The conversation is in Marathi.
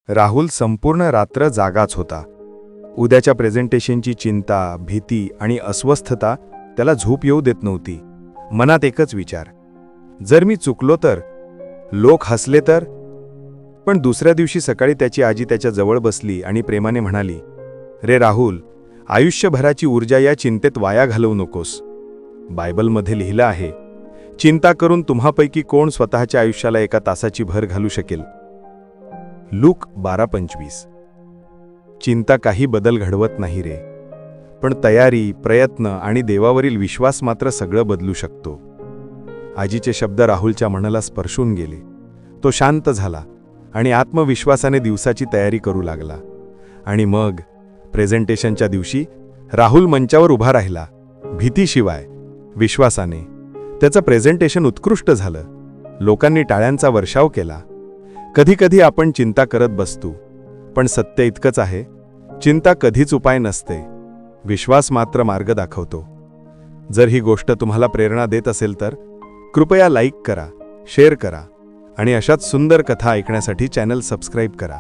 राहुल संपूर्ण रात्र जागाच होता. उद्याच्या प्रेझेंटेशनची चिंता, भीती आणि अस्वस्थता त्याला झोप येऊ देत नव्हती. मनात एकच विचार, जर मी चुकलो तर, लोक हसले तर. पण दुसऱ्या दिवशी सकाळी त्याची आजी त्याच्या जवळ बसली आणि प्रेमाने म्हणाली, रे राहुल, आयुष्यभराची ऊर्जा या चिंतेत वाया घालवू नकोस. बायबलमध्ये लिहिलं आहे, चिंता करून तुम्हापैकी कोण स्वतःच्या आयुष्याला एका तासाची भर घालू शकेल. लूक 12:25. चिंता काही बदल घडवत नाही रे, पण तयारी, प्रयत्न आणि देवावरील विश्वास मात्र सगळं बदलू शकतो. आजीचे शब्द राहुलच्या मनाला स्पर्शून गेले. तो शांत झाला आणि आत्मविश्वासाने दिवसाची तयारी करू लागला. आणि मग प्रेझेंटेशनच्या दिवशी राहुल मंचावर उभा राहिला, भीतीशिवाय, विश्वासाने. त्याचं प्रेझेंटेशन उत्कृष्ट झालं. लोकांनी टाळ्यांचा वर्षाव केला. कधीकधी आपण चिंता करत बसतो, पण सत्य इतकंच आहे, चिंता कधीच उपाय नसते, विश्वास मात्र मार्ग दाखवतो. जर ही गोष्ट तुम्हाला प्रेरणा देत असेल तर कृपया लाईक करा, शेअर करा आणि अशाच सुंदर कथा ऐकण्यासाठी चॅनल सबस्क्राईब करा.